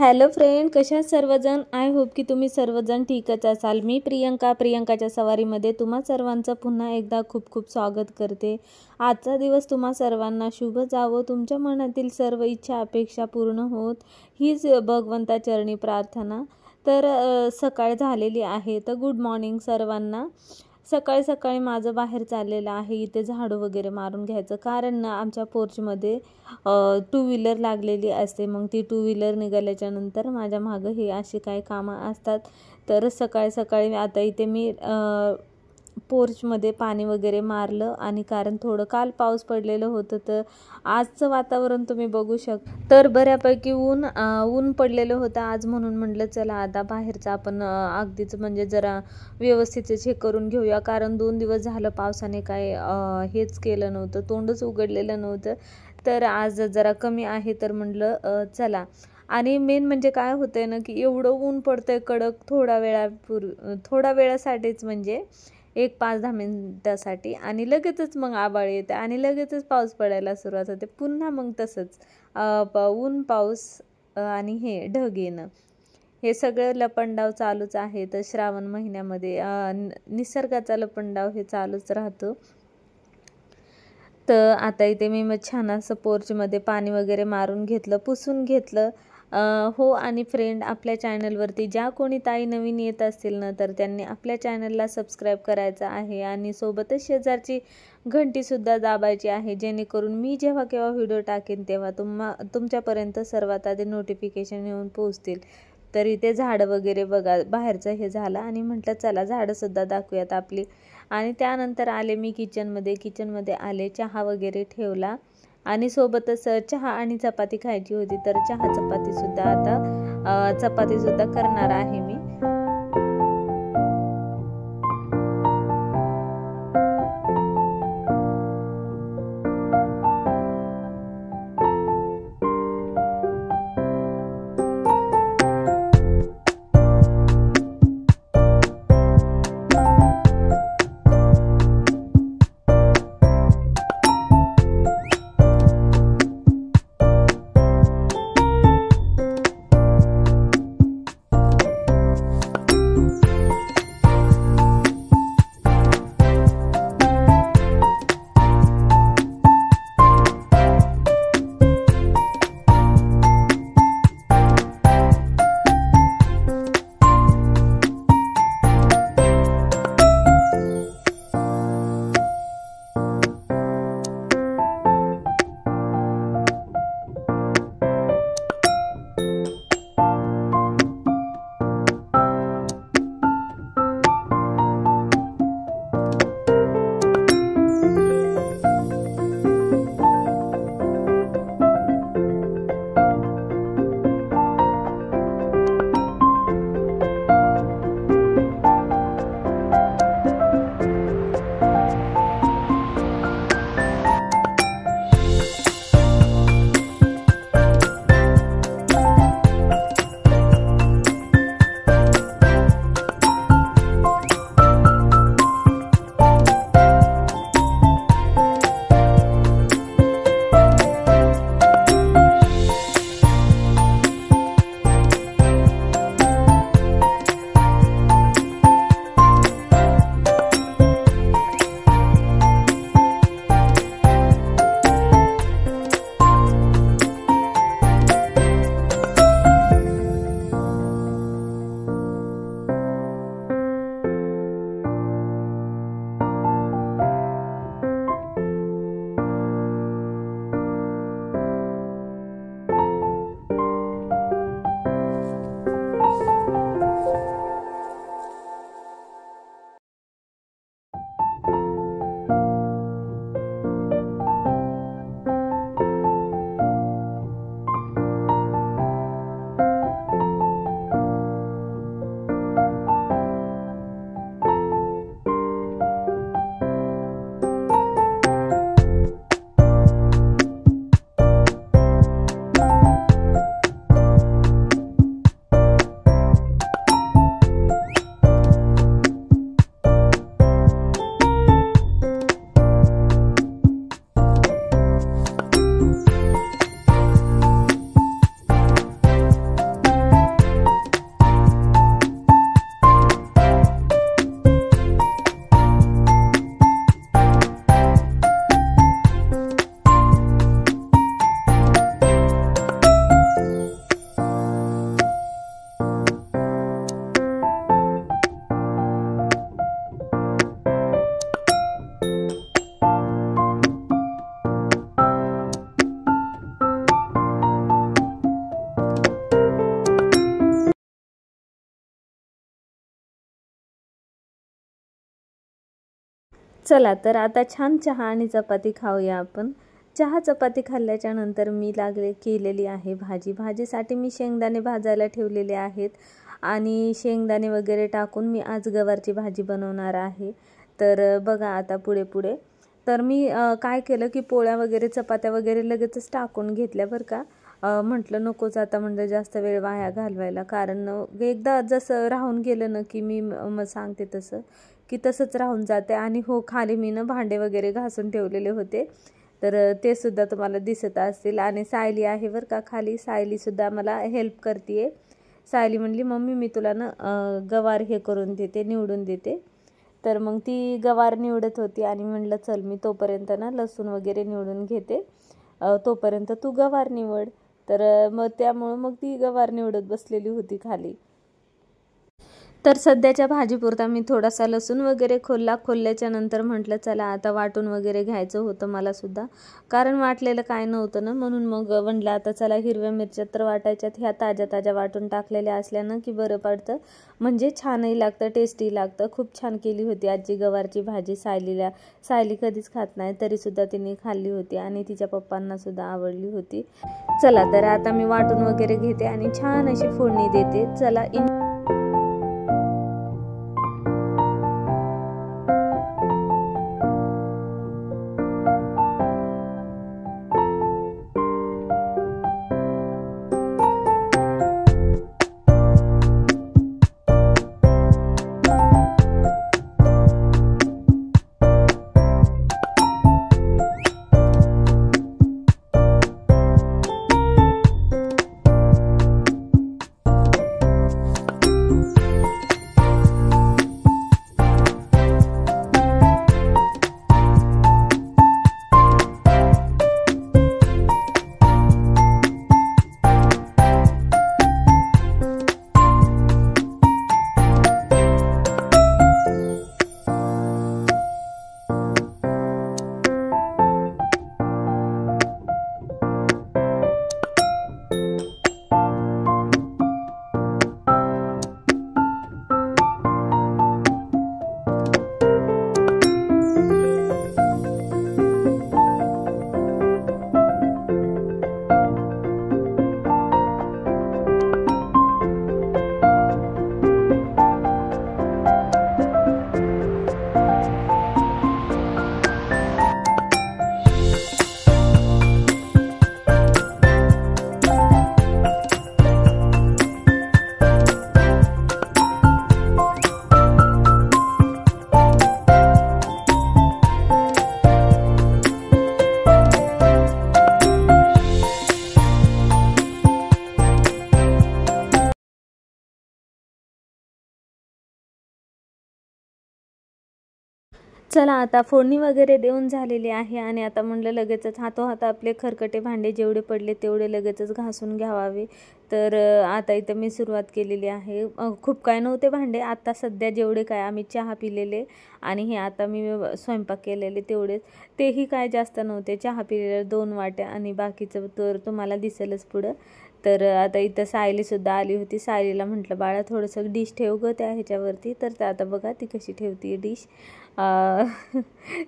Hello friend, कशा सर्वजण. I hope की तुम्ही सर्वजण ठीकच असाल. मी प्रियंकाच्या सवारीमध्ये तुम्हा सर्वांचं पुन्हा एकदा खूप खूप स्वागत करते. आजचा दिवस तुम्हा सर्वांना शुभ जावो. तुमच्या मनातील सर्व इच्छा अपेक्षा पूर्ण होत हीच भगवंताचरणी प्रार्थना. तर सकाळ झालेली आहे, तर गुड मॉर्निंग सर्वांना. सकाळी सकाळी माझं बाहेर चाललेलं आहे इथे झाडू वगैरे मारून घ्यायचं, कारण ना आमच्या पोर्चमध्ये टू व्हीलर लागलेली असते. मग ती टू व्हीलर निघाल्याच्या नंतर माझ्या मागं हे अशी काही कामं असतात. तर सकाळी सकाळी आता इथे मी पोर्चमध्ये पाणी वगैरे मारलं, आणि कारण थोडं काल पाऊस पडलेलं होतं, तर आजचं वातावरण तुम्ही बघू शकता. तर बऱ्यापैकी ऊन पडलेलं होतं आज, म्हणून म्हटलं चला आता बाहेरचं आपण अगदीच म्हणजे जरा व्यवस्थित हे करून घेऊया. कारण 2 दिवस झालं पावसाने काय हेच केलं नव्हतं, तोंडच उघडलेलं नव्हतं. तर आज जरा कमी आहे, तर म्हटलं चला. आणि मेन म्हणजे काय होतंय ना, की एवढं ऊन पडतंय कडक थोडा वेळासाठीच, म्हणजे 5-10 मिनिटासाठी, आणि लगेचच मग आभाळ येतं आणि लगेचच पाऊस पडायला सुरुवात होते. पुन्हा मग तसंच ऊन पाऊस आणि हे ढग येणं, हे सगळं लपंडाव चालूच आहे. तर श्रावण महिन्यामध्ये निसर्गाचा लपंडाव हे चालूच राहतो. तर आता इथे मी मग छान असं पोर्चमध्ये पाणी वगैरे मारून घेतलं, पुसून घेतलं. हो, आणि फ्रेंड, आपल्या चॅनलवरती ज्या कोणी ताई नवीन येत असतील ना, तर त्यांनी आपल्या चॅनलला सबस्क्राईब करायचं आहे, आणि सोबतच शेजारची घंटीसुद्धा दाबायची आहे, जेणेकरून मी जेव्हा केव्हा व्हिडिओ टाकेन तेव्हा तुमच्यापर्यंत सर्वात आधी नोटिफिकेशन येऊन पोहोचतील. तर इथे झाडं वगैरे बघा, बाहेरचं हे झालं, आणि म्हटलं चला झाडंसुद्धा दाखवूयात आपली. आणि त्यानंतर आले मी किचनमध्ये आले, चहा वगैरे ठेवला, आणि सोबतच चहा आणि चपाती खायची होती. तर चपातीसुद्धा करणार आहे मी. चला तर आता छान चहा आणि चपाती खाऊया आपण. चहा चपाती खाल्ल्याच्या नंतर मी केलेली आहे भाजीसाठी मी शेंगदाणे भाजायला ठेवलेले आहेत आणि शेंगदाणे वगैरे टाकून मी आज गवारची भाजी बनवणार आहे. तर बघा आता पुढे तर मी काय केलं की पोळ्या वगैरे चपात्या वगैरे लगेचच टाकून घेतल्या बरं का. म्हटलं नकोच आता म्हणजे जास्त वेळ वाया घालवायला, कारण एकदा जसं राहून गेलं ना की मी सांगते तसं की तसंच राहून जाते. आणि हो, खाली मी ना भांडे वगैरे घासून ठेवलेले होते तर ते सुद्धा तुम्हाला दिसत असतील. आणि सायली आहे बरं का खाली, सायलीसुद्धा मला हेल्प करते. सायली म्हणली मम्मी मी तुला ना गवार हे करून देते, निवडून देते. तर मग ती गवार निवडत होती आणि म्हणलं चल मी तोपर्यंत ना लसूण वगैरे निवडून घेते, तोपर्यंत तू गवार निवड. तर मग त्यामुळं मग ती गवार निवडत बसलेली होती खाली. तर सध्याच्या भाजीपुरता मी थोडासा लसूण वगैरे खोलल्याच्या नंतर म्हटलं चला आता वाटून वगैरे घ्यायचं होतं मला सुद्धा, कारण वाटलेलं काय नव्हतं ना, म्हणून मग म्हणलं आता चला हिरव्या मिरच्या तर वाटायच्यात, ह्या ताज्या वाटून टाकलेल्या असल्यानं की बरं पडतं, म्हणजे छानही लागतं, टेस्टी लागतं. खूप छान केली होती आजी गवारची भाजी. सायली कधीच खात नाही तरीसुद्धा तिने खाल्ली होती आणि तिच्या पप्पांना सुद्धा आवडली होती. चला तर आता मी वाटून वगैरे घेते आणि छान अशी फोडणी देते. चला चला आता फोडणी वगैरे देऊन झालेली आहे आणि आता म्हणलं लगेचच हातोहात आपले खरकटे भांडे जेवढे पडले तेवढे लगेचच घासून घ्यावावे. तर आता इथं मी सुरुवात केलेली आहे. खूप काय नव्हते भांडे, आता सध्या जेवढे काय आम्ही चहा पिलेले आणि हे आता मी स्वयंपाक केलेले तेवढेच, तेही काय जास्त नव्हते. चहा पिलेले 2 वाट्या आणि बाकीचं तर तुम्हाला दिसेलच पुढं. तर आता इथं सायलीसुद्धा आली होती. सायलीला म्हटलं बाळा थोडंसं डिश ठेव गं त्या ह्याच्यावरती, तर आता बघा ती कशी ठेवते डिश.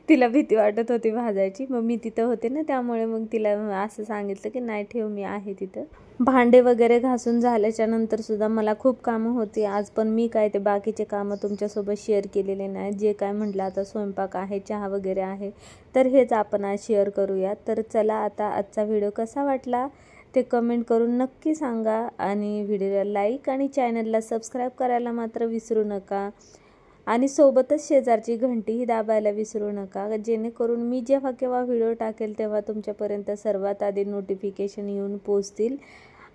तिला भीती वाटत होती भाजायची, मग मी तिथं होते ना त्यामुळे मग तिला असं सांगितलं की नाही ठेव, मी आहे तिथं. भांडे वगैरे घासून झाल्याच्या नंतर सुद्धा मला खूप कामं होती आज, पण मी काय ते बाकीचे कामं तुमच्यासोबत शेअर केलेले नाही. जे काय म्हटलं आता स्वयंपाक आहे, चहा वगैरे आहे, तर हेच आपण आज शेअर करूयात. तर चला आता आजचा व्हिडिओ कसा वाटला ते कमेंट करून नक्की सांगा आणि व्हिडिओला लाईक आणि चॅनलला सबस्क्राईब करायला मात्र विसरू नका. आणि सोबतच शेजारची घंटीही दाबायला विसरू नका, जेणेकरून मी जेव्हा केव्हा व्हिडिओ टाकेल तेव्हा तुमच्यापर्यंत सर्वात आधी नोटिफिकेशन येऊन पोचतील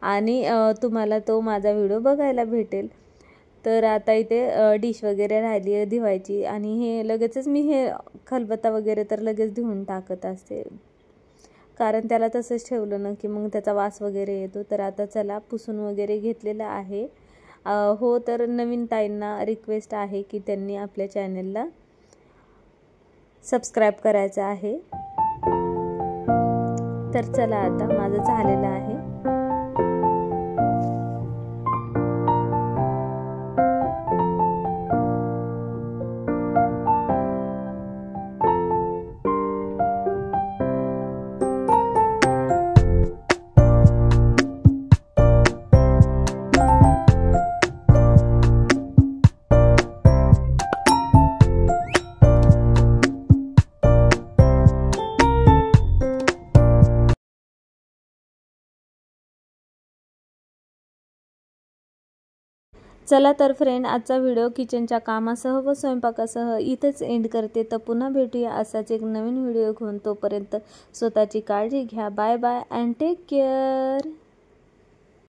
आणि तुम्हाला तो माझा व्हिडिओ बघायला भेटेल. तर आता इथे डिश वगैरे राहिली आहे धुवायची आणि हे लगेचच मी हे खलबत्ता वगैरे तर लगेच धुवून टाकत असते, कारण त्याला तसंच ठेवलं ना की मग त्याचा वास वगैरे येतो. तर आता चला पुसून वगैरे घेतलेलं आहे. हो, तर नवीन ताईंना रिक्वेस्ट आहे की त्यांनी आपल्या चॅनलला सबस्क्राईब करायचं आहे. तर चला आता माझं झालेलं आहे. चला तर फ्रेंड, आजचा व्हिडिओ किचनच्या कामासह व स्वयंपाकासह इथेच एंड करते. तर पुन्हा भेटूया असाच एक नवीन व्हिडिओ घेऊन. तोपर्यंत स्वतःची काळजी घ्या. Bye bye and take care.